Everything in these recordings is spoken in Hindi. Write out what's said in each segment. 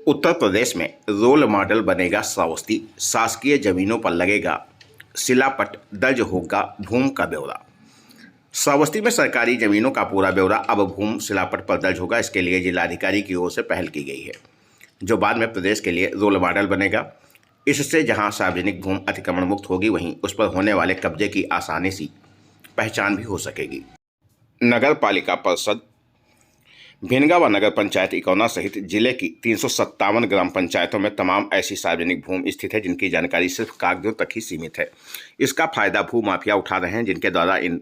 उत्तर प्रदेश में रोल मॉडल बनेगा श्रावस्ती। शासकीय जमीनों पर लगेगा शिलापट, दर्ज होगा भूमि का ब्यौरा। श्रावस्ती में सरकारी जमीनों का पूरा ब्यौरा अब भूमि शिलापट पर दर्ज होगा। इसके लिए जिलाधिकारी की ओर से पहल की गई है, जो बाद में प्रदेश के लिए रोल मॉडल बनेगा। इससे जहां सार्वजनिक भूमि अतिक्रमण मुक्त होगी, वहीं उस पर होने वाले कब्जे की आसानी से पहचान भी हो सकेगी। नगर पालिका परिषद भिनगा व नगर पंचायत इकौना सहित जिले की 357 ग्राम पंचायतों में तमाम ऐसी सार्वजनिक भूमि स्थित है जिनकी जानकारी सिर्फ कागजों तक ही सीमित है। इसका फायदा भू माफिया उठा रहे हैं, जिनके द्वारा इन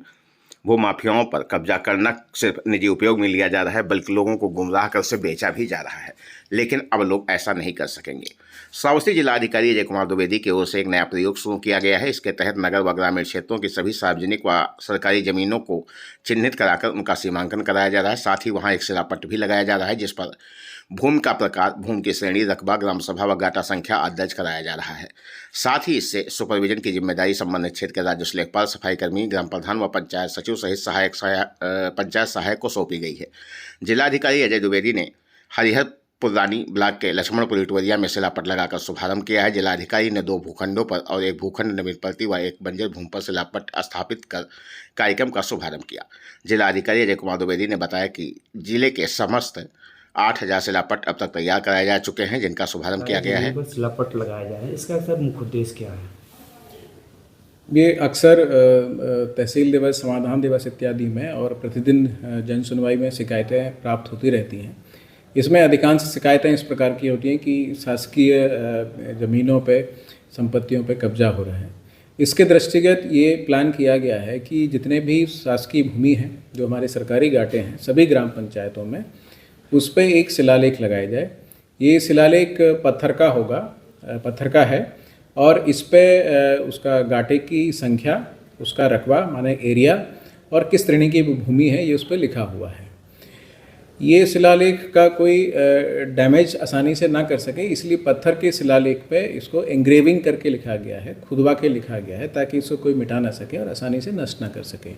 भू माफियाओं पर कब्जा करना सिर्फ निजी उपयोग में लिया जा रहा है, बल्कि लोगों को गुमराह कर से बेचा भी जा रहा है। लेकिन अब लोग ऐसा नहीं कर सकेंगे। श्रावस्ती जिलाधिकारी अजय कुमार द्विवेदी की ओर से एक नया प्रयोग शुरू किया गया है। इसके तहत नगर व ग्रामीण क्षेत्रों की सभी सार्वजनिक व सरकारी जमीनों को चिन्हित कराकर उनका सीमांकन कराया जा रहा है। साथ ही वहां एक शिलापट भी लगाया जा रहा है, जिस पर भूमि का प्रकार, भूमि की श्रेणी, रकबा, ग्राम सभा व गाटा संख्या आदि दर्ज कराया जा रहा है। साथ ही इससे सुपरविजन की जिम्मेदारी संबंधित क्षेत्र के राजस्व लेखपाल, सफाई कर्मी, ग्राम प्रधान व पंचायत सचिव सहित पंचायत सहायक को सौंपी गई है। जिलाधिकारी अजय द्विवेदी ने हरिहर पुरानी ब्लॉक के लक्ष्मणपुर इटवरिया में शिलापट लगाकर शुभारंभ किया है। जिलाधिकारी ने 2 भूखंडों पर और 1 भूखंड नवीन पड़ती व 1 बंजर भूमि पर शिलापट स्थापित कर कार्यक्रम का शुभारंभ किया। जिलाधिकारी अजय कुमार द्विवेदी ने बताया कि जिले के समस्त 8000 शिलापट अब तक तैयार कराए जा चुके हैं, जिनका शुभारंभ किया गया है। शिलापट लगाया जा रहा है, इसका सर मुख्य उद्देश्य क्या है? ये अक्सर तहसील दिवस, समाधान दिवस इत्यादि में और प्रतिदिन जन सुनवाई में शिकायतें प्राप्त होती रहती हैं। इसमें अधिकांश शिकायतें इस प्रकार की होती हैं कि शासकीय ज़मीनों पे, संपत्तियों पे कब्जा हो रहा है। इसके दृष्टिगत ये प्लान किया गया है कि जितने भी शासकीय भूमि हैं, जो हमारे सरकारी गाटे हैं, सभी ग्राम पंचायतों में उस पर एक शिलालेख लगाया जाए। ये शिलालेख पत्थर का होगा, पत्थर का है, और इस पे उसका गाटे की संख्या, उसका रकबा माने एरिया और किस श्रेणी की भूमि है, ये उस पर लिखा हुआ है। ये शिलालेख का कोई डैमेज आसानी से ना कर सके, इसलिए पत्थर के शिलालेख पे इसको एंग्रेविंग करके लिखा गया है, खुदवा के लिखा गया है, ताकि इसको कोई मिटा ना सके और आसानी से नष्ट ना कर सके।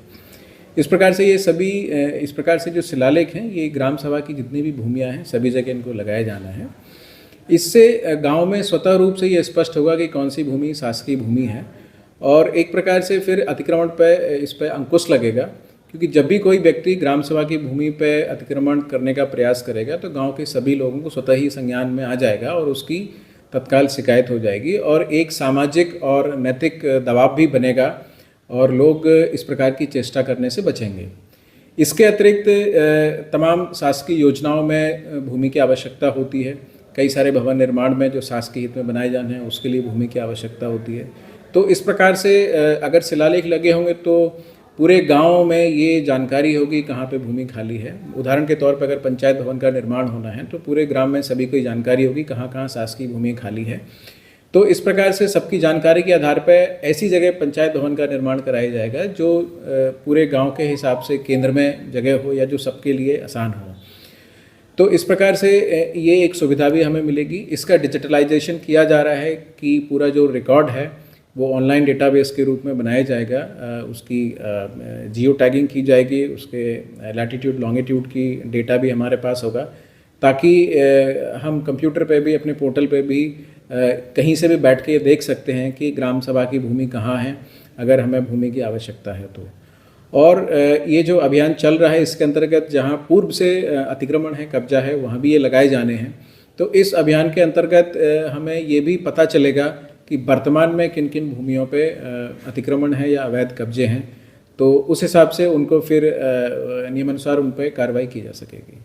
इस प्रकार से ये सभी इस प्रकार से जो शिलालेख हैं, ये ग्राम सभा की जितनी भी भूमियाँ हैं, सभी जगह इनको लगाया जाना है। इससे गांव में स्वतः रूप से ये स्पष्ट होगा कि कौन सी भूमि शासकीय भूमि है, और एक प्रकार से फिर अतिक्रमण पे इस पर अंकुश लगेगा, क्योंकि जब भी कोई व्यक्ति ग्राम सभा की भूमि पे अतिक्रमण करने का प्रयास करेगा तो गांव के सभी लोगों को स्वतः ही संज्ञान में आ जाएगा और उसकी तत्काल शिकायत हो जाएगी, और एक सामाजिक और नैतिक दबाव भी बनेगा और लोग इस प्रकार की चेष्टा करने से बचेंगे। इसके अतिरिक्त तमाम शासकीय योजनाओं में भूमि की आवश्यकता होती है। कई सारे भवन निर्माण में जो शासकीय हित में बनाए जाने हैं, उसके लिए भूमि की आवश्यकता होती है। तो इस प्रकार से अगर शिलालेख लगे होंगे तो पूरे गांव में ये जानकारी होगी कहाँ पे भूमि खाली है। उदाहरण के तौर पर अगर पंचायत भवन का निर्माण होना है तो पूरे ग्राम में सभी को जानकारी होगी कहाँ कहाँ शासकीय भूमि खाली है। तो इस प्रकार से सबकी जानकारी के आधार पर ऐसी जगह पंचायत भवन का निर्माण कराया जाएगा जो पूरे गांव के हिसाब से केंद्र में जगह हो या जो सबके लिए आसान हो। तो इस प्रकार से ये एक सुविधा भी हमें मिलेगी। इसका डिजिटलाइजेशन किया जा रहा है कि पूरा जो रिकॉर्ड है वो ऑनलाइन डेटाबेस के रूप में बनाया जाएगा। उसकी जियो टैगिंग की जाएगी, उसके लैटिट्यूड लॉन्गिट्यूड की डेटा भी हमारे पास होगा, ताकि हम कंप्यूटर पे भी, अपने पोर्टल पे भी कहीं से भी बैठ के देख सकते हैं कि ग्राम सभा की भूमि कहाँ है, अगर हमें भूमि की आवश्यकता है तो। और ये जो अभियान चल रहा है, इसके अंतर्गत जहाँ पूर्व से अतिक्रमण है, कब्जा है, वहाँ भी ये लगाए जाने हैं। तो इस अभियान के अंतर्गत हमें ये भी पता चलेगा कि वर्तमान में किन किन भूमियों पे अतिक्रमण है या अवैध कब्जे हैं, तो उस हिसाब से उनको फिर नियमानुसार उन पर कार्रवाई की जा सकेगी।